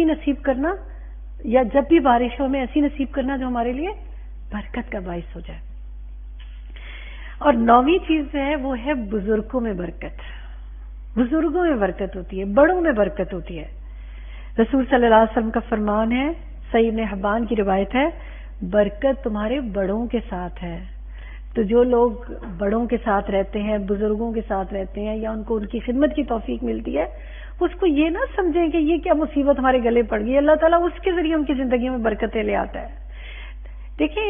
نصیب کرنا یا جب بھی بارش ہو ہمیں ایسی نصیب کرنا جو ہمارے لیے برکت کا باعث ہو جائے. اور 9ویں چیز جو ہے وہ ہے بزرگوں میں برکت. بزرگوں میں برکت ہوتی ہے, بڑوں میں برکت ہوتی ہے. رسول صلی اللہ علیہ وسلم کا فرمان ہے, صحیح ابن حبان کی روایت ہے, برکت تمہارے بڑوں کے ساتھ ہے. تو جو لوگ بڑوں کے ساتھ رہتے ہیں, بزرگوں کے ساتھ رہتے ہیں, یا ان کو ان کی خدمت کی توفیق ملتی ہے, اس کو یہ نہ سمجھیں کہ یہ کیا مصیبت ہمارے گلے پڑ گئی, اللہ تعالیٰ اس کے ذریعے ان کی زندگی میں برکتیں لے آتا ہے. دیکھیں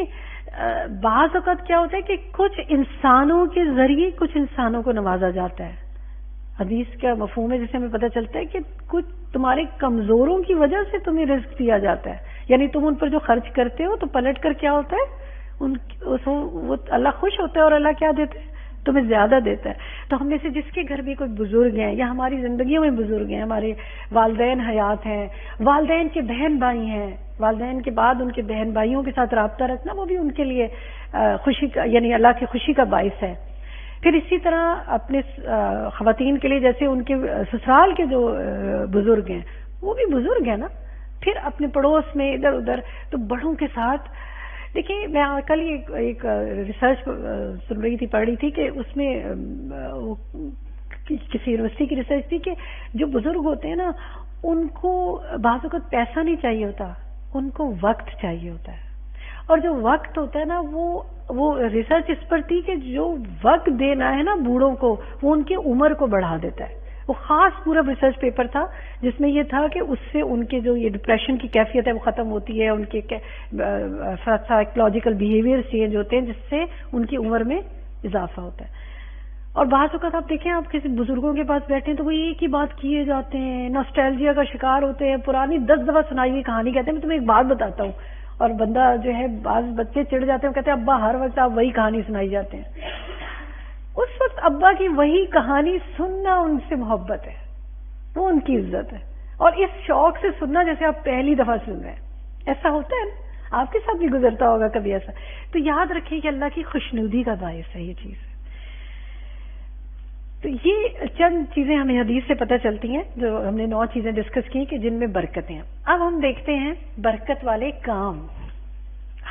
بعض اوقات کیا ہوتا ہے کہ کچھ انسانوں کے ذریعے کچھ انسانوں کو نوازا جاتا ہے. حدیث کا مفہوم ہے جسے ہمیں پتہ چلتا ہے کہ کچھ تمہارے کمزوروں کی وجہ سے تمہیں رزق دیا جاتا ہے, یعنی تم ان پر جو خرچ کرتے ہو تو پلٹ کر کیا ہوتا ہے, وہ اللہ خوش ہوتا ہے اور اللہ کیا دیتا ہے, تمہیں زیادہ دیتا ہے. تو ہم میں سے جس کے گھر بھی کوئی بزرگ ہیں یا ہماری زندگیوں میں بزرگ ہیں, ہمارے والدین حیات ہیں, والدین کے بہن بھائی ہیں, والدین کے بعد ان کے بہن بھائیوں کے ساتھ رابطہ رکھنا وہ بھی ان کے لیے خوشی کا, یعنی اللہ کی خوشی کا باعث ہے. پھر اسی طرح اپنے خواتین کے لیے جیسے ان کے سسرال کے جو بزرگ ہیں وہ بھی بزرگ ہیں نا. پھر اپنے پڑوس میں ادھر ادھر, تو بڑوں کے ساتھ دیکھیں. میں کل ہی ایک ریسرچ سن رہی تھی, پڑھ رہی تھی کہ اس میں کسی یونیورسٹی کی ریسرچ تھی کہ جو بزرگ ہوتے ہیں نا ان کو بعض اوقات پیسہ نہیں چاہیے ہوتا, ان کو وقت چاہیے ہوتا ہے. اور جو وقت ہوتا ہے نا وہ ریسرچ اس پر تھی کہ جو وقت دینا ہے نا بوڑھوں کو, وہ ان کی عمر کو بڑھا دیتا ہے. وہ خاص پورا ریسرچ پیپر تھا جس میں یہ تھا کہ اس سے ان کے جو یہ ڈپریشن کی کیفیت ہے وہ ختم ہوتی ہے, ان کے سائیکولوجیکل بیہیویئر چینج ہوتے ہیں جس سے ان کی عمر میں اضافہ ہوتا ہے. اور بعض اوقات آپ دیکھیں, آپ کسی بزرگوں کے پاس بیٹھے ہیں تو وہ ایک ہی بات کیے جاتے ہیں, نوسٹیلجیا کا شکار ہوتے ہیں, پرانی 10 دفعہ سنائی ہوئی کہانی کہتے ہیں. میں تمہیں ایک بات بتاتا ہوں, اور بندہ جو ہے بعض بچے چڑ جاتے ہیں, کہتے ہیں ابا ہر وقت آپ وہی کہانی سنائی جاتے ہیں. اس وقت ابا کی وہی کہانی سننا ان سے محبت ہے, وہ ان کی عزت ہے, اور اس شوق سے سننا جیسے آپ پہلی دفعہ سن رہے ہیں. ایسا ہوتا ہے نا, آپ کے ساتھ بھی گزرتا ہوگا کبھی ایسا. تو یاد رکھیں کہ اللہ کی خوشنودی کا باعث ہے یہ چیز. تو یہ چند چیزیں ہمیں حدیث سے پتہ چلتی ہیں, جو ہم نے 9 چیزیں ڈسکس کی کہ جن میں برکتیں ہیں. اب ہم دیکھتے ہیں برکت والے کام,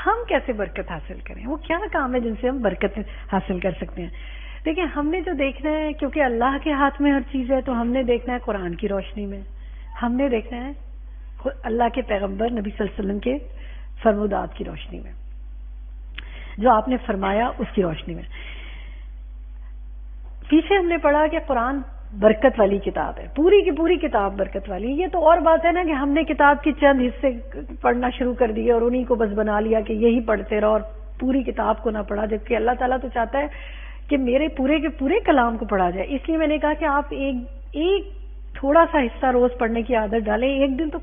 ہم کیسے برکت حاصل کریں, وہ کیا کام ہے جن سے ہم برکت حاصل کر سکتے ہیں. دیکھیں ہم نے جو دیکھنا ہے, کیونکہ اللہ کے ہاتھ میں ہر چیز ہے, تو ہم نے دیکھنا ہے قرآن کی روشنی میں, ہم نے دیکھنا ہے اللہ کے پیغمبر نبی صلی اللہ علیہ وسلم کے فرمودات کی روشنی میں, جو آپ نے فرمایا اس کی روشنی میں. پیچھے ہم نے پڑھا کہ قرآن برکت والی کتاب ہے, پوری کی پوری کتاب برکت والی. یہ تو اور بات ہے نا کہ ہم نے کتاب کے چند حصے پڑھنا شروع کر دیے اور انہی کو بس بنا لیا کہ یہی پڑھتے رہو اور پوری کتاب کو نہ پڑھا, جبکہ اللہ تعالیٰ تو چاہتا ہے کہ میرے پورے کے پورے کلام کو پڑھا جائے. اس لیے میں نے کہا کہ آپ ایک تھوڑا سا حصہ روز پڑھنے کی عادت ڈالیں. ایک دن تو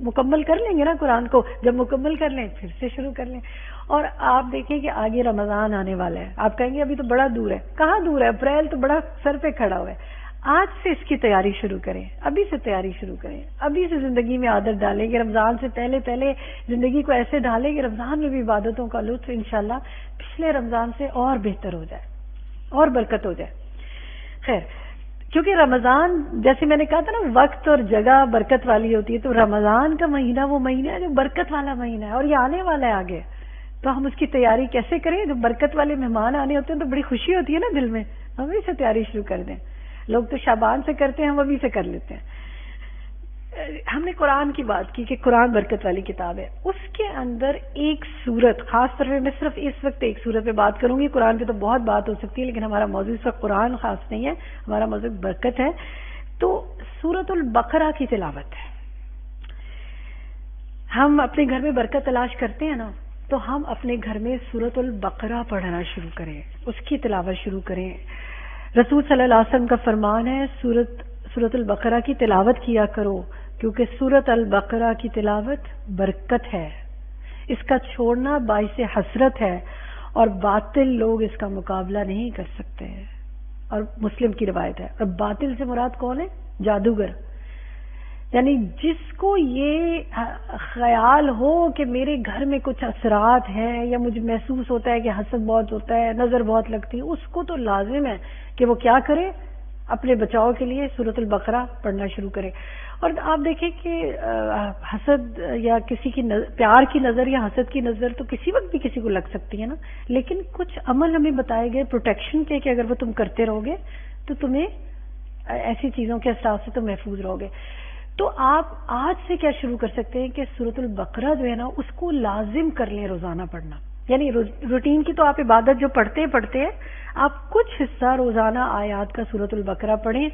مکمل کر لیں گے نا قرآن کو, جب مکمل کر لیں پھر سے شروع کر لیں. اور آپ دیکھیں کہ آگے رمضان آنے والا ہے. آپ کہیں گے ابھی تو بڑا دور ہے. کہاں دور ہے, اپریل تو بڑا سر پہ کھڑا ہوا ہے. آج سے اس کی تیاری شروع کریں, ابھی سے تیاری شروع کریں, ابھی سے زندگی میں عادت ڈالیں کہ رمضان سے پہلے زندگی کو ایسے ڈالیں کہ رمضان میں بھی عبادتوں کا لطف انشاءاللہ پچھلے رمضان سے اور بہتر ہو جائے اور برکت ہو جائے. خیر, کیونکہ رمضان جیسے میں نے کہا تھا نا وقت اور جگہ برکت والی ہوتی ہے, تو رمضان کا مہینہ وہ مہینہ ہے جو برکت والا مہینہ ہے, اور یہ آنے والا ہے آگے. تو ہم اس کی تیاری کیسے کریں؟ جب برکت والے مہمان آنے ہوتے ہیں تو بڑی خوشی ہوتی ہے نا دل میں, ہم ابھی سے تیاری شروع کر دیں. لوگ تو شعبان سے کرتے ہیں, ہم ابھی سے کر لیتے ہیں. ہم نے قرآن کی بات کی کہ قرآن برکت والی کتاب ہے. اس کے اندر ایک سورت, خاص طور پہ میں صرف اس وقت ایک سورت پہ بات کروں گی. قرآن پہ تو بہت بات ہو سکتی ہے, لیکن ہمارا موضوع اس وقت قرآن خاص نہیں ہے, ہمارا موضوع برکت ہے. تو سورۃ البقرہ کی تلاوت ہے. ہم اپنے گھر میں برکت تلاش کرتے ہیں نا, تو ہم اپنے گھر میں سورۃ البقرہ پڑھنا شروع کریں, اس کی تلاوت شروع کریں. رسول صلی اللہ علیہ وسلم کا فرمان ہے سورۃ البقرہ کی تلاوت کیا کرو, کیونکہ سورۃ البقرہ کی تلاوت برکت ہے. اس کا چھوڑنا باعث حسرت ہے, اور باطل لوگ اس کا مقابلہ نہیں کر سکتے. اور مسلم کی روایت ہے. اور باطل سے مراد کون ہے؟ جادوگر. یعنی جس کو یہ خیال ہو کہ میرے گھر میں کچھ اثرات ہیں, یا مجھے محسوس ہوتا ہے کہ حسد بہت ہوتا ہے, نظر بہت لگتی ہے, اس کو تو لازم ہے کہ وہ کیا کرے, اپنے بچاؤ کے لیے سورۃ البقرہ پڑھنا شروع کریں. اور آپ دیکھیں کہ حسد یا کسی کی پیار کی نظر یا حسد کی نظر تو کسی وقت بھی کسی کو لگ سکتی ہے نا، لیکن کچھ عمل ہمیں بتائے گئے پروٹیکشن کے کہ اگر وہ تم کرتے رہو گے تو تمہیں ایسی چیزوں کے اثرات سے تم محفوظ رہو گے. تو آپ آج سے کیا شروع کر سکتے ہیں کہ سورۃ البقرہ جو ہے نا اس کو لازم کر لیں روزانہ پڑھنا. یعنی روٹین کی تو آپ عبادت جو پڑھتے ہیں آپ کچھ حصہ روزانہ آیات کا سورۃ البقرہ پڑھیں.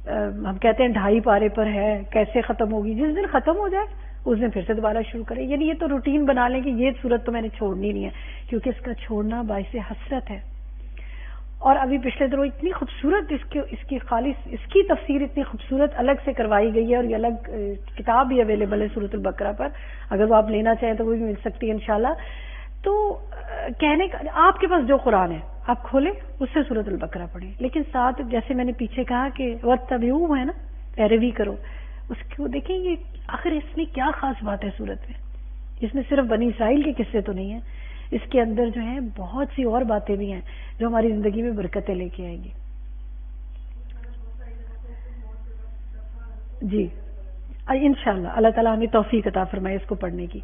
ہم کہتے ہیں 2.5 پارے پر ہے، کیسے ختم ہوگی، جس دن ختم ہو جائے اس دن پھر سے دوبارہ شروع کریں. یعنی یہ تو روٹین بنا لیں کہ یہ سورت تو میں نے چھوڑنی نہیں ہے، کیونکہ اس کا چھوڑنا باعث حسرت ہے. اور ابھی پچھلے دنوں اتنی خوبصورت اس کی تفسیر اتنی خوبصورت الگ سے کروائی گئی ہے، اور یہ الگ کتاب بھی اویلیبل ہے سورۃ البقرہ پر، اگر وہ آپ لینا چاہیں تو وہ بھی مل سکتی ہے انشاءاللہ. تو کہنے کا آپ کے پاس جو قرآن ہے آپ کھولیں اس سے سورۃ البقرہ پڑھیں، لیکن ساتھ جیسے میں نے پیچھے کہا کہ وَاتَّبِعُوهُ ہے نا، پیروی کرو اس کو. دیکھیں یہ آخر اس میں کیا خاص بات ہے سورت میں؟ اس میں صرف بنی اسرائیل کے قصے تو نہیں ہیں، اس کے اندر جو ہیں بہت سی اور باتیں بھی ہیں جو ہماری زندگی میں برکتیں لے کے آئیں گی. جی انشاءاللہ اللہ تعالیٰ ہمیں توفیق عطا فرمائے اس کو پڑھنے کی.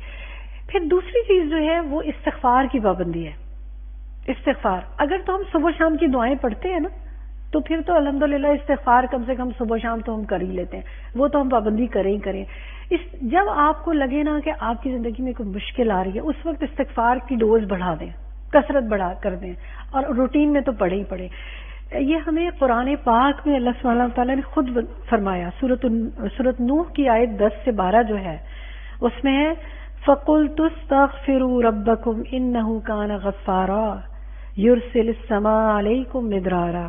پھر دوسری چیز جو ہے وہ استغفار کی پابندی ہے. استغفار اگر تو ہم صبح شام کی دعائیں پڑھتے ہیں نا تو پھر تو الحمدللہ استغفار کم سے کم صبح شام تو ہم کر ہی لیتے ہیں، وہ تو ہم پابندی کریں ہی کریں. جب آپ کو لگے نا کہ آپ کی زندگی میں کوئی مشکل آ رہی ہے اس وقت استغفار کی ڈوز بڑھا دیں، کثرت بڑھا کر دیں، اور روٹین میں تو پڑھے ہی پڑھے. یہ ہمیں قرآن پاک میں اللہ سبحانہ وتعالیٰ نے خود فرمایا. سورۃ نوح کی آیت 10 سے 12 جو ہے اس میں ہے فَقُلْتُ اسْتَغْفِرُوا رَبَّكُمْ إِنَّهُ كَانَ غَفَّارًا يُرْسِلِ السَّمَاءَ عَلَيْكُمْ مِدْرَارًا.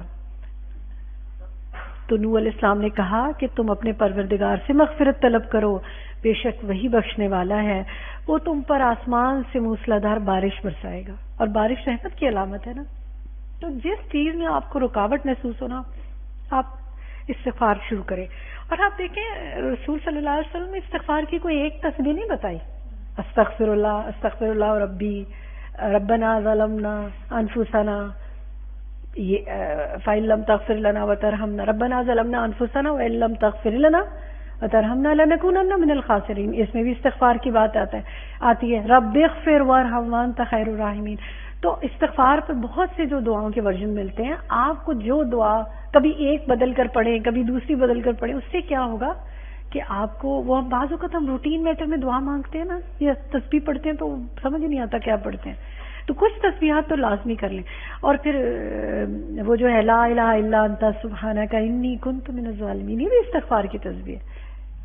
تو نوح علیہ السلام نے کہا کہ تم اپنے پروردگار سے مغفرت طلب کرو، بے شک وہی بخشنے والا ہے، وہ تم پر آسمان سے موسلادھار بارش برسائے گا. اور بارش رحمت کی علامت ہے نا. تو جس چیز میں آپ کو رکاوٹ محسوس ہونا آپ استغفار شروع کریں. اور آپ دیکھیں رسول صلی اللہ علیہ وسلم نے استغفار کی کوئی ایک تسبیح نہیں بتائی. استغفر اللہ ربی ربنا ظلمنا انفسنا فإن لم تغفر لنا وترحمنا ربنا ظلمنا انفسنا وإن لم تغفر لنا وترحمنا لنكونن من الخاسرین. اس میں بھی استغفار کی بات آتی ہے رب اغفر وارحم وانت خیر الراحمین. تو استغفار پر بہت سے جو دعاؤں کے ورژن ملتے ہیں، آپ کو جو دعا کبھی ایک بدل کر پڑھیں کبھی دوسری بدل کر پڑھیں، اس سے کیا ہوگا کہ آپ کو وہ بعض اوقات ہم روٹین میٹر میں دعا مانگتے ہیں نا یا تسبیح پڑھتے ہیں تو سمجھ نہیں آتا کیا پڑھتے ہیں، تو کچھ تسبیحات تو لازمی کر لیں. اور پھر وہ جو ہے لا الہ الا انت سبحانک انی کنت من الظالمین، یہ بھی استغفار کی تسبیح ہے.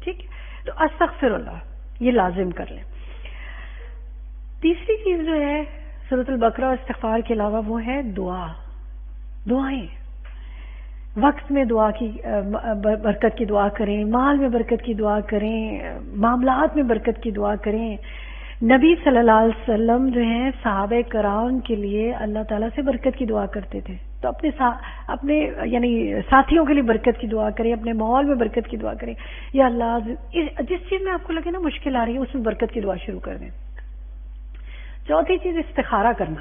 ٹھیک ہے، تو استغفر اللہ یہ لازم کر لیں. تیسری چیز جو ہے سورۃ البقرہ اور استغفار کے علاوہ وہ ہے دعائیں. وقت میں دعا کی برکت کی دعا کریں، مال میں برکت کی دعا کریں، معاملات میں برکت کی دعا کریں. نبی صلی اللہ علیہ وسلم جو ہیں صحابہ کرام کے لیے اللہ تعالیٰ سے برکت کی دعا کرتے تھے. تو اپنے یعنی ساتھیوں کے لیے برکت کی دعا کریں، اپنے ماحول میں برکت کی دعا کریں. یا اللہ جس چیز میں آپ کو لگے نا مشکل آ رہی ہے اس میں برکت کی دعا شروع کر دیں. چوتھی چیز استخارہ کرنا.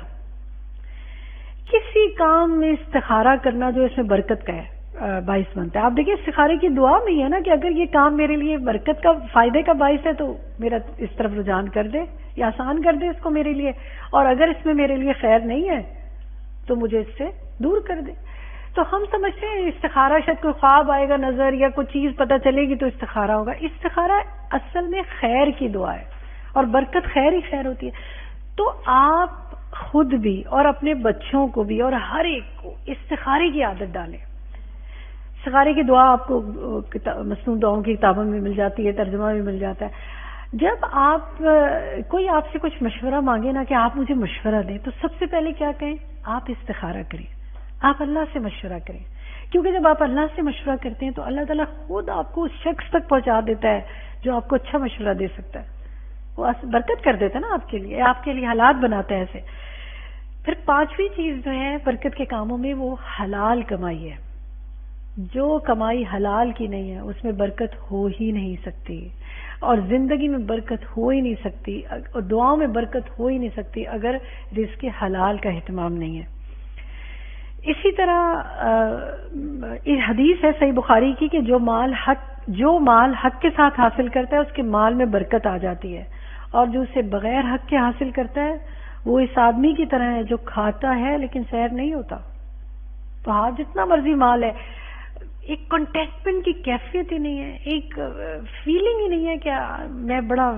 کسی کام میں استخارہ کرنا جو اس میں برکت کا ہے باعث بنتا ہے. آپ دیکھیں استخارے کی دعا میں ہی ہے نا کہ اگر یہ کام میرے لیے برکت کا فائدے کا باعث ہے تو میرا اس طرف رجحان کر دے یا آسان کر دے اس کو میرے لیے، اور اگر اس میں میرے لیے خیر نہیں ہے تو مجھے اس سے دور کر دے. تو ہم سمجھتے ہیں استخارہ شاید کوئی خواب آئے گا نظر یا کوئی چیز پتہ چلے گی تو استخارہ ہوگا. استخارہ اصل میں خیر کی دعا ہے اور برکت خیر ہی خیر ہوتی ہے. تو آپ خود بھی اور اپنے بچوں کو بھی اور ہر ایک کو استخارے کی عادت ڈالیں. استخارے کی دعا آپ کو مسنون دعاؤں کی کتابوں میں مل جاتی ہے، ترجمہ بھی مل جاتا ہے. جب آپ کوئی آپ سے کچھ مشورہ مانگے نا کہ آپ مجھے مشورہ دیں تو سب سے پہلے کیا کہیں؟ آپ استخارہ کریں، آپ اللہ سے مشورہ کریں. کیونکہ جب آپ اللہ سے مشورہ کرتے ہیں تو اللہ تعالیٰ خود آپ کو اس شخص تک پہنچا دیتا ہے جو آپ کو اچھا مشورہ دے سکتا ہے. وہ برکت کر دیتا ہے نا آپ کے لیے حالات بناتا ہے ایسے. پھر پانچویں چیز جو ہے برکت کے کاموں میں وہ حلال کمائی ہے. جو کمائی حلال کی نہیں ہے اس میں برکت ہو ہی نہیں سکتی، اور زندگی میں برکت ہو ہی نہیں سکتی، اور دعاؤں میں برکت ہو ہی نہیں سکتی اگر رزق حلال کا اہتمام نہیں ہے. اسی طرح یہ حدیث ہے صحیح بخاری کی کہ جو مال حق کے ساتھ حاصل کرتا ہے اس کے مال میں برکت آ جاتی ہے، اور جو اسے بغیر حق کے حاصل کرتا ہے وہ اس آدمی کی طرح ہے جو کھاتا ہے لیکن سیر نہیں ہوتا. تو ہاں جتنا مرضی مال ہے، ایک کنٹینٹمنٹ کی کیفیت ہی نہیں ہے، ایک فیلنگ ہی نہیں ہے کہ میں بڑا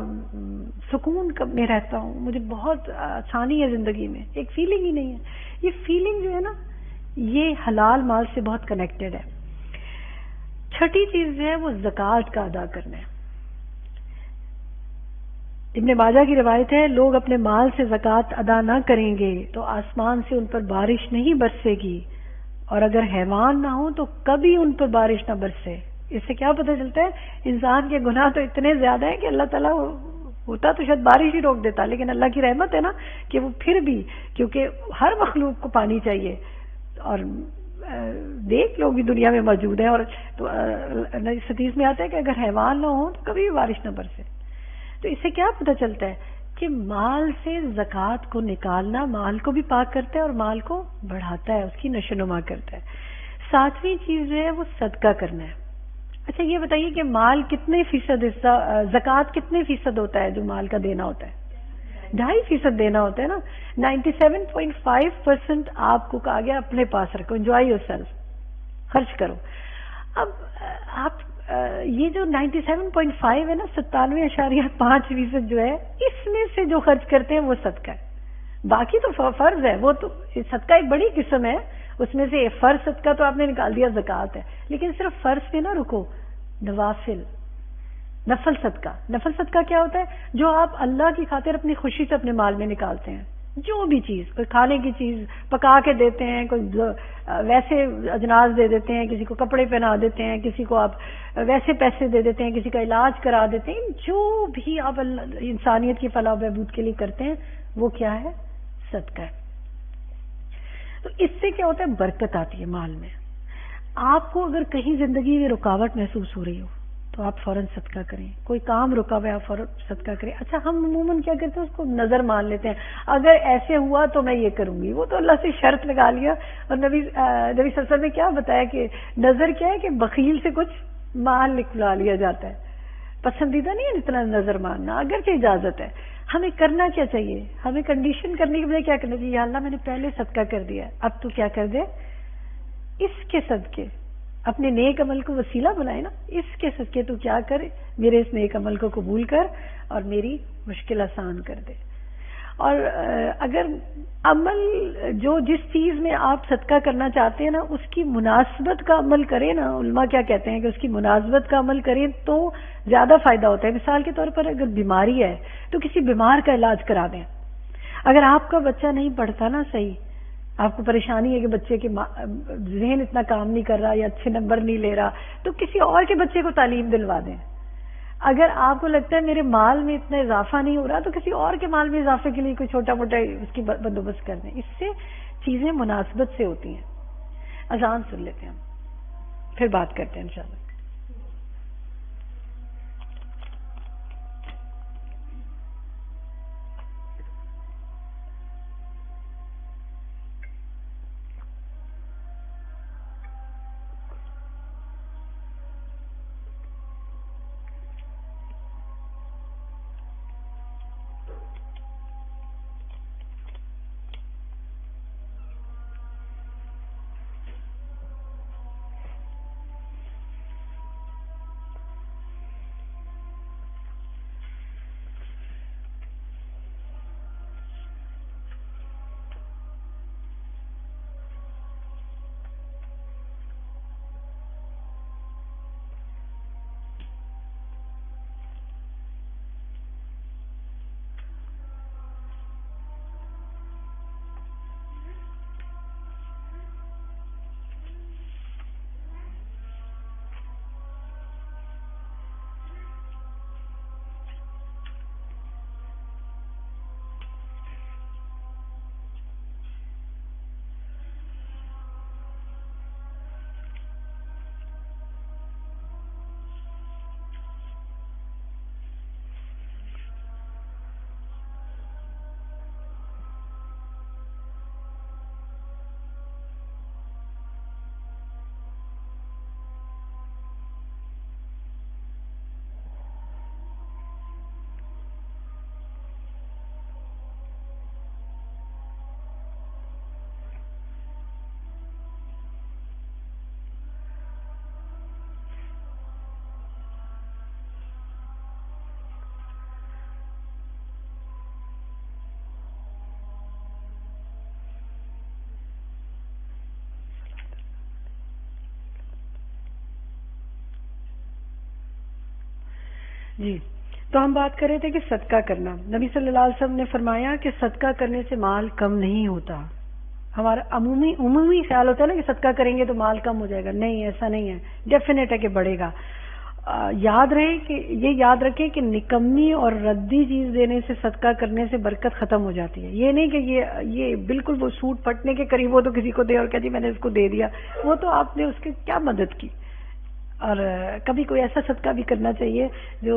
سکون میں رہتا ہوں، مجھے بہت آسانی ہے زندگی میں، ایک فیلنگ ہی نہیں ہے. یہ فیلنگ جو ہے نا یہ حلال مال سے بہت کنیکٹڈ ہے. چھٹی چیز جو ہے وہ زکوٰۃ کا ادا کرنا ہے. ابن ماجہ کی روایت ہے لوگ اپنے مال سے زکوٰۃ ادا نہ کریں گے تو آسمان سے ان پر بارش نہیں برسے گی، اور اگر حیوان نہ ہو تو کبھی ان پر بارش نہ برسے. اس سے کیا پتہ چلتا ہے انسان کے گناہ تو اتنے زیادہ ہیں کہ اللہ تعالیٰ ہوتا تو شاید بارش ہی روک دیتا، لیکن اللہ کی رحمت ہے نا کہ وہ پھر بھی، کیونکہ ہر مخلوق کو پانی چاہیے، اور دیکھ لوگ بھی دنیا میں موجود ہیں، اور تو اس حدیث میں آتا ہے کہ اگر حیوان نہ ہو تو کبھی بھی بارش نہ برسے. تو اس سے کیا پتہ چلتا ہے کہ مال سے زکوٰۃ کو نکالنا مال کو بھی پاک کرتا ہے اور مال کو بڑھاتا ہے، اس کی نشو نما کرتا ہے. 7ویں چیز جو ہے وہ صدقہ کرنا ہے. اچھا یہ بتائیے کہ مال کتنے فیصد حصہ، زکوٰۃ کتنے فیصد ہوتا ہے جو مال کا دینا ہوتا ہے؟ 2.5% دینا ہوتا ہے نا. 97.5% آپ کو کہا گیا اپنے پاس رکھو، انجوائے یور سیلف، خرچ کرو. اب آپ یہ جو 97.5 ہے نا، 97.5% جو ہے اس میں سے جو خرچ کرتے ہیں وہ صدقہ ہے. باقی تو فرض ہے، وہ تو صدقہ ایک بڑی قسم ہے، اس میں سے فرض صدقہ تو آپ نے نکال دیا زکوٰۃ ہے، لیکن صرف فرض پہ نہ رکو، نوافل، نفل صدقہ. نفل صدقہ کیا ہوتا ہے؟ جو آپ اللہ کی خاطر اپنی خوشی سے اپنے مال میں نکالتے ہیں. جو بھی چیز، کوئی کھانے کی چیز پکا کے دیتے ہیں، کوئی ویسے اجناس دے دیتے ہیں، کسی کو کپڑے پہنا دیتے ہیں، کسی کو آپ ویسے پیسے دے دیتے ہیں، کسی کا علاج کرا دیتے ہیں. جو بھی آپ انسانیت کی فلاح و بہبود کے لیے کرتے ہیں وہ کیا ہے؟ صدقہ ہے. تو اس سے کیا ہوتا ہے؟ برکت آتی ہے مال میں. آپ کو اگر کہیں زندگی میں رکاوٹ محسوس ہو رہی ہو تو آپ فوراً صدقہ کریں. کوئی کام رکا ہوا ہے آپ فوراً صدقہ کریں. اچھا ہم عموماً کیا کرتے ہیں؟ اس کو نظر مان لیتے ہیں، اگر ایسے ہوا تو میں یہ کروں گی. وہ تو اللہ سے شرط لگا لیا. اور نبی صلی اللہ علیہ وسلم نے کیا بتایا کہ نظر کیا ہے کہ بخیل سے کچھ مال نکلا لیا جاتا ہے. پسندیدہ نہیں ہے اتنا نظر ماننا، اگرچہ اجازت ہے. ہمیں کرنا کیا چاہیے؟ ہمیں کنڈیشن کرنے کے بجائے کیا کرنا چاہیے؟ یا اللہ میں نے پہلے صدقہ کر دیا، اب تو کیا کر دے، اس کے صدقے اپنے نیک عمل کو وسیلہ بنائے نا، اس کے صدقے تو کیا کر، میرے اس نیک عمل کو قبول کر اور میری مشکل آسان کر دے. اور اگر عمل جو جس چیز میں آپ صدقہ کرنا چاہتے ہیں نا اس کی مناسبت کا عمل کریں نا، علماء کیا کہتے ہیں کہ اس کی مناسبت کا عمل کریں تو زیادہ فائدہ ہوتا ہے. مثال کے طور پر اگر بیماری ہے تو کسی بیمار کا علاج کرا دیں. اگر آپ کا بچہ نہیں پڑھتا نا صحیح، آپ کو پریشانی ہے کہ بچے کے ذہن اتنا کام نہیں کر رہا یا اچھے نمبر نہیں لے رہا، تو کسی اور کے بچے کو تعلیم دلوا دیں. اگر آپ کو لگتا ہے میرے مال میں اتنا اضافہ نہیں ہو رہا تو کسی اور کے مال میں اضافے کے لیے کوئی چھوٹا موٹا اس کی بندوبست کر دیں. اس سے چیزیں مناسبت سے ہوتی ہیں. اذان سن لیتے ہیں، ہم پھر بات کرتے ہیں انشاءاللہ. جی، تو ہم بات کر رہے تھے کہ صدقہ کرنا. نبی صلی اللہ علیہ وسلم نے فرمایا کہ صدقہ کرنے سے مال کم نہیں ہوتا. ہمارا عمومی خیال ہوتا ہے نا کہ صدقہ کریں گے تو مال کم ہو جائے گا. نہیں، ایسا نہیں ہے، ڈیفینیٹ ہے کہ بڑھے گا. یاد رہے کہ یہ یاد رکھیں کہ نکمی اور ردی چیز دینے سے صدقہ کرنے سے برکت ختم ہو جاتی ہے. یہ نہیں کہ یہ بالکل وہ سوٹ پھٹنے کے قریب ہو تو کسی کو دے اور کہ جی میں نے اس کو دے دیا، وہ تو آپ نے اس کی کیا مدد کی. اور کبھی کوئی ایسا صدقہ بھی کرنا چاہیے جو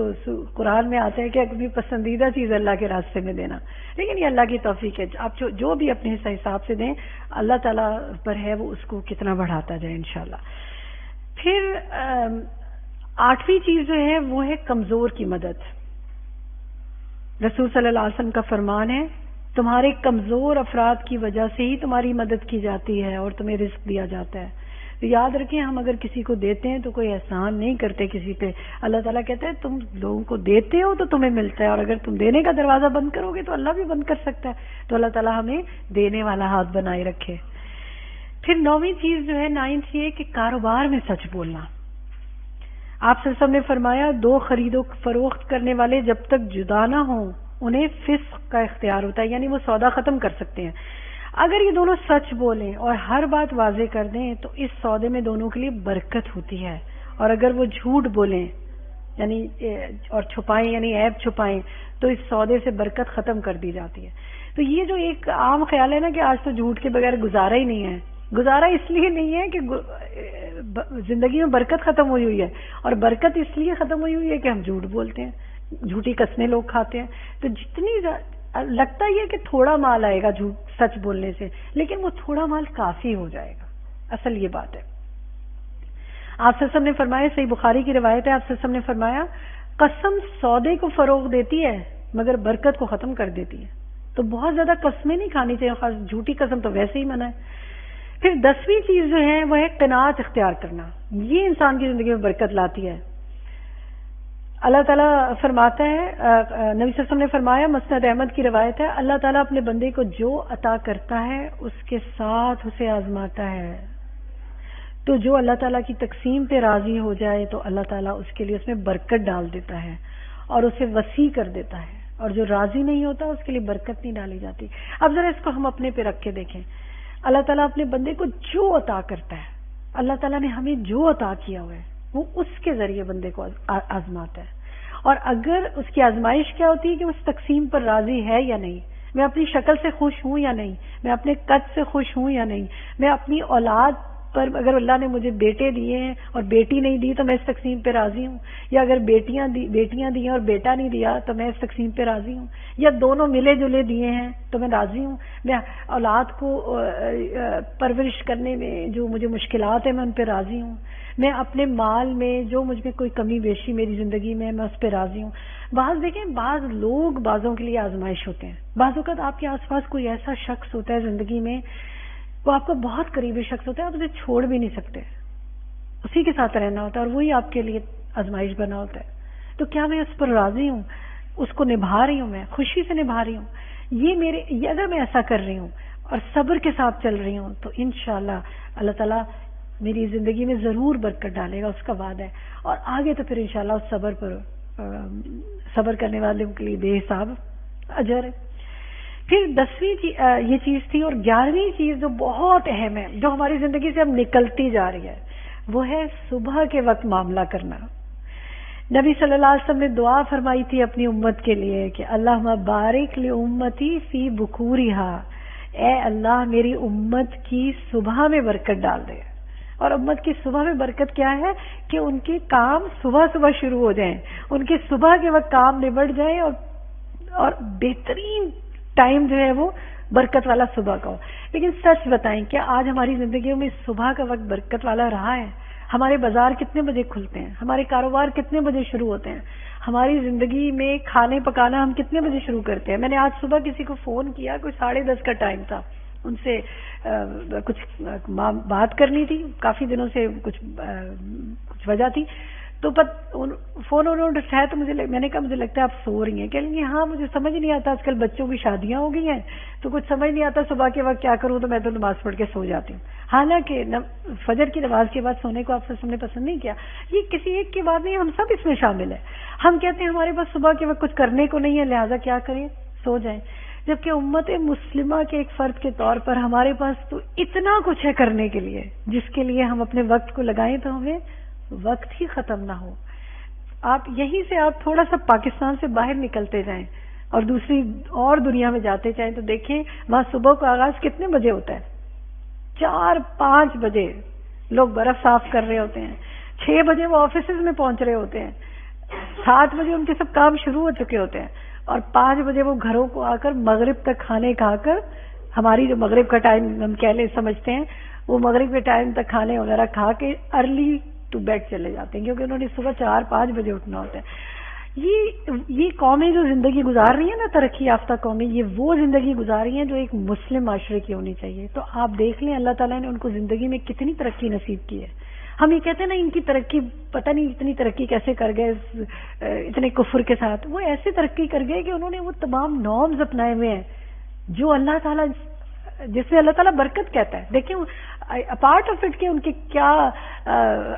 قرآن میں آتا ہے کہ اپنی پسندیدہ چیز اللہ کے راستے میں دینا. لیکن یہ اللہ کی توفیق ہے، آپ جو بھی اپنے حساب سے دیں اللہ تعالیٰ پر ہے وہ اس کو کتنا بڑھاتا جائے انشاءاللہ. پھر 8ویں چیز جو ہے وہ ہے کمزور کی مدد. رسول صلی اللہ علیہ وسلم کا فرمان ہے تمہارے کمزور افراد کی وجہ سے ہی تمہاری مدد کی جاتی ہے اور تمہیں رزق دیا جاتا ہے. تو یاد رکھیں ہم اگر کسی کو دیتے ہیں تو کوئی احسان نہیں کرتے کسی پہ. اللہ تعالیٰ کہتے ہیں تم لوگوں کو دیتے ہو تو تمہیں ملتا ہے، اور اگر تم دینے کا دروازہ بند کرو گے تو اللہ بھی بند کر سکتا ہے. تو اللہ تعالیٰ ہمیں دینے والا ہاتھ بنائے رکھے. پھر 9ویں چیز جو ہے 9th یہ کہ کاروبار میں سچ بولنا. آپ صلی اللہ علیہ وسلم نے فرمایا 2 خرید و فروخت کرنے والے جب تک جدا نہ ہوں انہیں فسق کا اختیار ہوتا ہے، یعنی وہ سودا ختم کر سکتے ہیں. اگر یہ دونوں سچ بولیں اور ہر بات واضح کر دیں تو اس سودے میں دونوں کے لیے برکت ہوتی ہے. اور اگر وہ جھوٹ بولیں یعنی اور چھپائیں یعنی عیب چھپائیں تو اس سودے سے برکت ختم کر دی جاتی ہے. تو یہ جو ایک عام خیال ہے نا کہ آج تو جھوٹ کے بغیر گزارا ہی نہیں ہے، گزارا اس لیے نہیں ہے کہ زندگی میں برکت ختم ہوئی ہے، اور برکت اس لیے ختم ہوئی ہے کہ ہم جھوٹ بولتے ہیں، جھوٹی قسمیں لوگ کھاتے ہیں. تو جتنی لگتا ہی ہے کہ تھوڑا مال آئے گا جھوٹ سچ بولنے سے، لیکن وہ تھوڑا مال کافی ہو جائے گا. اصل یہ بات ہے. آپ صلی اللہ علیہ وسلم نے فرمایا، صحیح بخاری کی روایت ہے، آپ صلی اللہ علیہ وسلم نے فرمایا قسم سودے کو فروغ دیتی ہے مگر برکت کو ختم کر دیتی ہے. تو بہت زیادہ قسمیں نہیں کھانی چاہیے، خاص جھوٹی قسم تو ویسے ہی منع ہے. پھر 10ویں چیز جو ہے وہ ہے قناعت اختیار کرنا. یہ انسان کی زندگی میں برکت لاتی ہے. اللہ تعالیٰ فرماتا ہے، نبی صلی اللہ علیہ وسلم نے فرمایا، مسند احمد کی روایت ہے، اللہ تعالیٰ اپنے بندے کو جو عطا کرتا ہے اس کے ساتھ اسے آزماتا ہے. تو جو اللہ تعالیٰ کی تقسیم پہ راضی ہو جائے تو اللہ تعالیٰ اس کے لیے اس میں برکت ڈال دیتا ہے اور اسے وسیع کر دیتا ہے، اور جو راضی نہیں ہوتا اس کے لیے برکت نہیں ڈالی جاتی. اب ذرا اس کو ہم اپنے پہ رکھ کے دیکھیں. اللہ تعالیٰ اپنے بندے کو جو عطا کرتا ہے، اللہ تعالیٰ نے ہمیں جو عطا کیا ہوا ہے وہ اس کے ذریعے بندے کو آزماتا ہے. اور اگر اس کی آزمائش کیا ہوتی ہے کہ اس تقسیم پر راضی ہے یا نہیں، میں اپنی شکل سے خوش ہوں یا نہیں، میں اپنے قد سے خوش ہوں یا نہیں، میں اپنی اولاد پر اگر اللہ نے مجھے بیٹے دیے ہیں اور بیٹی نہیں دی تو میں اس تقسیم پہ راضی ہوں، یا اگر بیٹیاں دی اور بیٹا نہیں دیا تو میں اس تقسیم پہ راضی ہوں، یا دونوں ملے جلے دیے ہیں تو میں راضی ہوں. میں اولاد کو پرورش کرنے میں جو مجھے مشکلات ہیں میں ان پہ راضی ہوں. میں اپنے مال میں جو مجھ میں کوئی کمی بیشی میری زندگی میں اس پہ راضی ہوں. دیکھیں بعض لوگ بعضوں کے لیے آزمائش ہوتے ہیں. بعض اوقات آپ کے آس پاس کوئی ایسا شخص ہوتا ہے زندگی میں، وہ آپ کا بہت قریبی شخص ہوتا ہے، آپ اسے چھوڑ بھی نہیں سکتے، اسی کے ساتھ رہنا ہوتا ہے، اور وہی آپ کے لیے آزمائش بنا ہوتا ہے. تو کیا میں اس پر راضی ہوں، اس کو نبھا رہی ہوں، میں خوشی سے نبھا رہی ہوں؟ یہ اگر میں ایسا کر رہی ہوں اور صبر کے ساتھ چل رہی ہوں تو انشاءاللہ اللہ تعالیٰ میری زندگی میں ضرور برکت ڈالے گا، اس کا وعدہ ہے. اور آگے تو پھر انشاءاللہ اس صبر کرنے والوں کے لیے بے حساب اجر ہے. پھر 10ویں یہ چیز تھی. اور 11ویں چیز جو بہت اہم ہے، جو ہماری زندگی سے اب نکلتی جا رہی ہے، وہ ہے صبح کے وقت معاملہ کرنا. نبی صلی اللہ علیہ وسلم نے دعا فرمائی تھی اپنی امت کے لیے کہ اللہم بارک لامتی فی بکورہا، اے اللہ میری امت کی صبح میں برکت ڈال دے. اور امت کی صبح میں برکت کیا ہے کہ ان کے کام صبح صبح شروع ہو جائیں، ان کے صبح کے وقت کام نبٹ جائیں، اور بہترین ٹائم جو ہے وہ برکت والا صبح کا ہو. لیکن سچ بتائیں کہ آج ہماری زندگیوں میں صبح کا وقت برکت والا رہا ہے؟ ہمارے بازار کتنے بجے کھلتے ہیں؟ ہمارے کاروبار کتنے بجے شروع ہوتے ہیں؟ ہماری زندگی میں کھانے پکانا ہم کتنے بجے شروع کرتے ہیں؟ میں نے آج صبح کسی کو فون کیا، کوئی 10:30 کا ٹائم تھا، ان سے کچھ بات کرنی تھی، کافی دنوں سے کچھ وجہ تھی، تو فون انہوں نے اٹھایا تو میں نے کہا مجھے لگتا ہے آپ سو رہی ہیں. کہہ لیں گے ہاں مجھے سمجھ نہیں آتا, آج کل بچوں کی شادیاں ہو گئی ہیں تو کچھ سمجھ نہیں آتا صبح کے وقت کیا کروں, تو میں تو نماز پڑھ کے سو جاتی ہوں. حالانکہ فجر کی نماز کے بعد سونے کو آپ سے نے پسند نہیں کیا. یہ کسی ایک کی بات نہیں, ہم سب اس میں شامل ہیں. ہم کہتے ہیں ہمارے پاس صبح کے وقت کچھ کرنے کو نہیں ہے لہٰذا کیا کریں, سو جائیں. جبکہ امت مسلمہ کے ایک فرد کے طور پر ہمارے پاس تو اتنا کچھ ہے کرنے کے لیے, جس کے لیے ہم اپنے وقت کو لگائیں تو ہمیں وقت ہی ختم نہ ہو. آپ یہیں سے آپ تھوڑا سا پاکستان سے باہر نکلتے جائیں اور دوسری اور دنیا میں جاتے جائیں تو دیکھیں وہاں صبح کا آغاز کتنے بجے ہوتا ہے. 4-5 بجے لوگ برف صاف کر رہے ہوتے ہیں, 6 بجے وہ آفیسز میں پہنچ رہے ہوتے ہیں, 7 بجے ان کے سب کام شروع ہو چکے ہوتے ہیں, اور 5 بجے وہ گھروں کو آ کر مغرب تک کھانے کھا کر, ہماری جو مغرب کا ٹائم ہم کہہ لیں سمجھتے ہیں, وہ مغرب کے ٹائم تک کھانے وغیرہ کھا کے ارلی ٹو بیڈ چلے جاتے ہیں کیونکہ انہوں نے صبح 4-5 بجے اٹھنا ہوتا ہے. یہ قومیں جو زندگی گزار رہی ہیں نا, ترقی یافتہ قومیں, یہ وہ زندگی گزار رہی ہیں جو ایک مسلم معاشرے کی ہونی چاہیے. تو آپ دیکھ لیں اللہ تعالیٰ نے ان کو زندگی میں کتنی ترقی نصیب کی ہے. ہم یہ کہتے ہیں نا ان کی ترقی پتہ نہیں اتنی ترقی کیسے کر گئے اتنے کفر کے ساتھ. وہ ایسے ترقی کر گئے کہ انہوں نے وہ تمام نارمز اپنائے ہوئے ہیں جو اللہ تعالیٰ, جس میں اللہ تعالیٰ برکت کہتا ہے. دیکھیں اپارٹ آف اٹ کہ ان کے کیا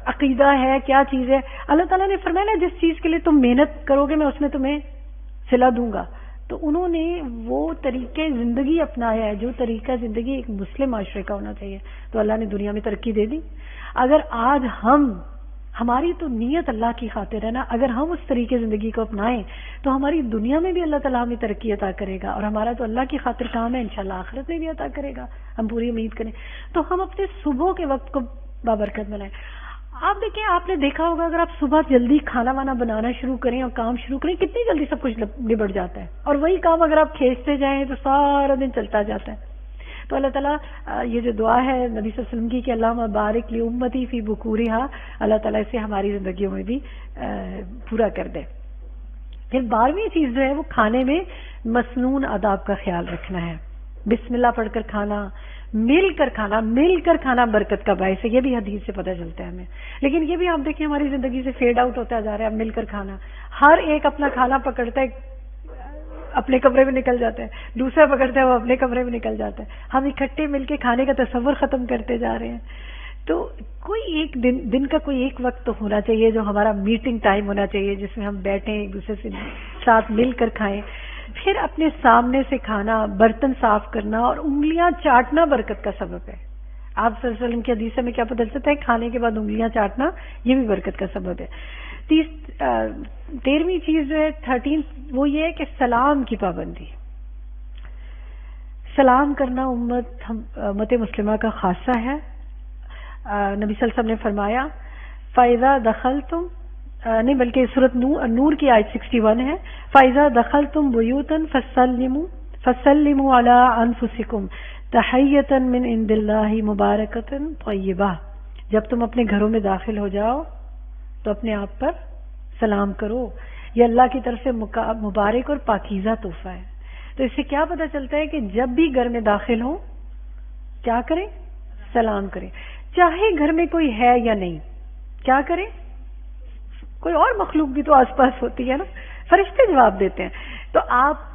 عقیدہ ہے, کیا چیز ہے. اللہ تعالیٰ نے فرمایا نا جس چیز کے لیے تم محنت کرو گے میں اس میں تمہیں صلہ دوں گا. تو انہوں نے وہ طریقے زندگی اپنایا ہے جو طریقہ زندگی ایک مسلم معاشرے کا ہونا چاہیے. تو اللہ نے دنیا میں ترقی دے دی. اگر آج ہماری تو نیت اللہ کی خاطر ہے نا, اگر ہم اس طریقے زندگی کو اپنائیں تو ہماری دنیا میں بھی اللہ تعالیٰ ہمیں ترقی عطا کرے گا, اور ہمارا تو اللہ کی خاطر کام ہے, انشاءاللہ آخرت میں بھی عطا کرے گا, ہم پوری امید کریں. تو ہم اپنے صبح کے وقت کو بابرکت بنائیں. آپ دیکھیں, آپ نے دیکھا ہوگا اگر آپ صبح جلدی کھانا وانا بنانا شروع کریں اور کام شروع کریں کتنی جلدی سب کچھ نبٹ جاتا ہے, اور وہی کام اگر آپ کھینچتے جائیں تو سارا دن چلتا جاتا ہے. تو اللہ تعالیٰ یہ جو دعا ہے نبی صلی اللہ علیہ وسلم کی کہ اللہم بارک لی امتی فی بکورہا, اللہ تعالیٰ اسے ہماری زندگیوں میں بھی پورا کر دے. پھر 12ویں چیز جو ہے وہ کھانے میں مسنون آداب کا خیال رکھنا ہے. بسم اللہ پڑھ کر کھانا, مل کر کھانا برکت کا باعث ہے. یہ بھی حدیث سے پتہ چلتا ہے ہمیں. لیکن یہ بھی آپ دیکھیں ہماری زندگی سے فیڈ آؤٹ ہوتا جا رہا ہے. مل کر کھانا, ہر ایک اپنا کھانا پکڑتا ہے, اپنے کمرے میں نکل جاتا ہے, دوسرا پکڑتا ہے وہ اپنے کمرے میں نکل جاتا ہے. ہم اکٹھے مل کے کھانے کا تصور ختم کرتے جا رہے ہیں. تو کوئی ایک دن کا کوئی ایک وقت تو ہونا چاہیے جو ہمارا میٹنگ ٹائم ہونا چاہیے, جس میں ہم بیٹھیں ایک دوسرے سے ساتھ مل کر کھائیں. پھر اپنے سامنے سے کھانا, برتن صاف کرنا اور انگلیاں چاٹنا برکت کا سبب ہے. آپ صلی اللہ علیہ وسلم کی حدیث میں کیا پتہ چلتا ہے, کھانے کے بعد انگلیاں چاٹنا یہ بھی برکت کا سبب ہے. 13ویں چیز جو ہے 13 وہ یہ ہے کہ سلام کی پابندی. سلام کرنا امت مسلمہ کا خاصہ ہے. نبی صلی اللہ علیہ وسلم نے فرمایا فَإِذَا دَخَلْتُمْ نہیں بلکہ سورۃ نور کی آیت 61 ہے, فَإِذَا دَخَلْتُمْ بُيُوتًا فَسَلِّمُوا عَلَىٰ أَنفُسِكُمْ تَحِيَّةً مِّنْ عِندِ اللَّهِ مُبَارَكَةً طَيِّبَةً. جب تم اپنے گھروں میں داخل ہو جاؤ تو اپنے آپ پر سلام کرو, یہ اللہ کی طرف سے مبارک اور پاکیزہ تحفہ ہے. تو اس سے کیا پتہ چلتا ہے کہ جب بھی گھر میں داخل ہو کیا کریں, سلام کریں. چاہے گھر میں کوئی ہے یا نہیں, کیا کریں, کوئی اور مخلوق بھی تو آس پاس ہوتی ہے نا, فرشتے جواب دیتے ہیں تو آپ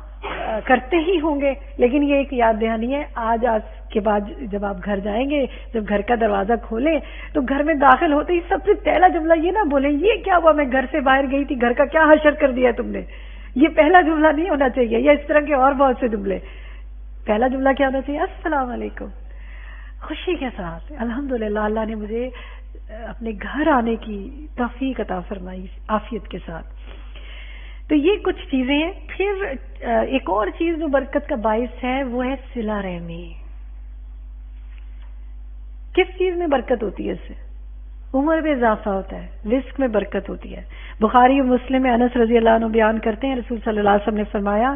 کرتے ہی ہوں گے. لیکن یہ ایک یاد دہانی ہے, آج کے بعد جب آپ گھر جائیں گے, جب گھر کا دروازہ کھولیں تو گھر میں داخل ہوتے ہی سب سے پہلا جملہ یہ نہ بولیں یہ کیا ہوا, میں گھر سے باہر گئی تھی, گھر کا کیا حشر کر دیا تم نے. یہ پہلا جملہ نہیں ہونا چاہیے, یا اس طرح کے اور بہت سے جملے. پہلا جملہ کیا ہونا چاہیے, السلام علیکم, خوشی کے ساتھ. الحمدللہ اللہ نے مجھے اپنے گھر آنے کی توفیق عطا فرمائی عافیت کے ساتھ. تو یہ کچھ چیزیں ہیں. پھر ایک اور چیز جو برکت کا باعث ہے وہ ہے صلہ رحمی. کس چیز میں برکت ہوتی ہے, اس سے عمر میں اضافہ ہوتا ہے, رزق میں برکت ہوتی ہے. بخاری و مسلم میں انس رضی اللہ عنہ بیان کرتے ہیں رسول صلی اللہ علیہ وسلم نے فرمایا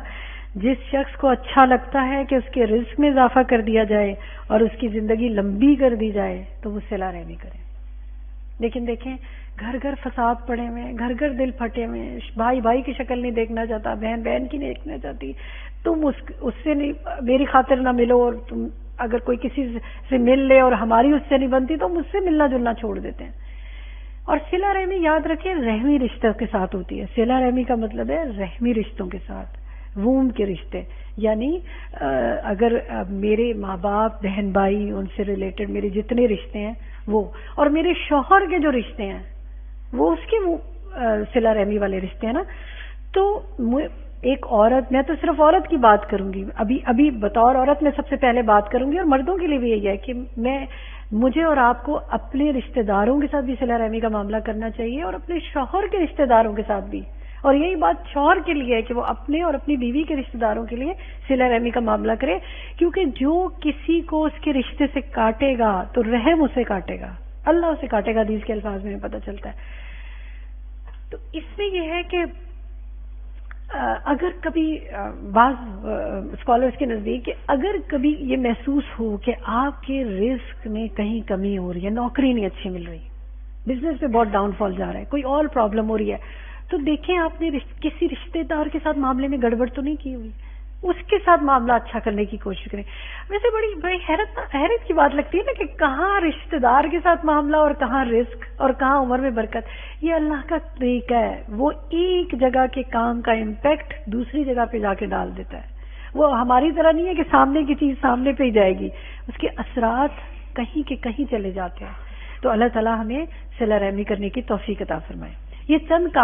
جس شخص کو اچھا لگتا ہے کہ اس کے رزق میں اضافہ کر دیا جائے اور اس کی زندگی لمبی کر دی جائے تو وہ صلہ رحمی کرے. لیکن دیکھیں گھر گھر فساد پڑے ہوئے, گھر گھر دل پھٹے ہوئے, بھائی بھائی کی شکل نہیں دیکھنا چاہتا, بہن بہن کی نہیں دیکھنا چاہتی. تم اس سے نہیں, میری خاطر نہ ملو, اور تم اگر کوئی کسی سے مل لے اور ہماری اس سے نہیں بنتی تو مجھ سے ملنا جلنا چھوڑ دیتے ہیں. اور صلہ رحمی یاد رکھیں رحمی رشتوں کے ساتھ ہوتی ہے. صلہ رحمی کا مطلب ہے رحمی رشتوں کے ساتھ، ووم کے رشتے. یعنی اگر میرے ماں باپ، بہن بھائی، ان سے ریلیٹڈ میرے جتنے رشتے ہیں وہ، اور میرے شوہر کے جو رشتے ہیں وہ اس کے صلہ رحمی والے رشتے ہیں نا. تو ایک عورت، میں تو صرف عورت کی بات کروں گی ابھی بطور عورت میں سب سے پہلے بات کروں گی، اور مردوں کے لیے بھی یہی ہے کہ مجھے اور آپ کو اپنے رشتہ داروں کے ساتھ بھی صلہ رحمی کا معاملہ کرنا چاہیے، اور اپنے شوہر کے رشتہ داروں کے ساتھ بھی. اور یہی بات شوہر کے لیے ہے کہ وہ اپنے اور اپنی بیوی کے رشتہ داروں کے لیے صلہ رحمی کا معاملہ کرے، کیونکہ جو کسی کو اس کے رشتے سے کاٹے گا تو رحم اسے کاٹے گا، اللہ اسے کاٹے گا. حدیث کے الفاظ میں پتہ چلتا ہے. تو اس میں یہ ہے کہ اگر کبھی بعض اسکالرس کے نزدیک کہ اگر کبھی یہ محسوس ہو کہ آپ کے رزق میں کہیں کمی ہو رہی ہے، نوکری نہیں اچھی مل رہی، بزنس پہ بہت ڈاؤن فال جا رہا ہے، کوئی اور پرابلم ہو رہی ہے، تو دیکھیں آپ نے کسی رشتہ دار کے ساتھ معاملے میں گڑبڑ تو نہیں کی ہوئی، اس کے ساتھ معاملہ اچھا کرنے کی کوشش کریں. ویسے بڑی حیرت کی بات لگتی ہے نا کہ کہاں رشتہ دار کے ساتھ معاملہ اور کہاں رزق اور کہاں عمر میں برکت. یہ اللہ کا طریقہ ہے، وہ ایک جگہ کے کام کا امپیکٹ دوسری جگہ پہ جا کے ڈال دیتا ہے. وہ ہماری طرح نہیں ہے کہ سامنے کی چیز سامنے پہ ہی جائے گی، اس کے اثرات کہیں کے کہیں چلے جاتے ہیں. تو اللہ تعالیٰ ہمیں صلہ رحمی کرنے کی توفیق عطا فرمائے. یہ چند کام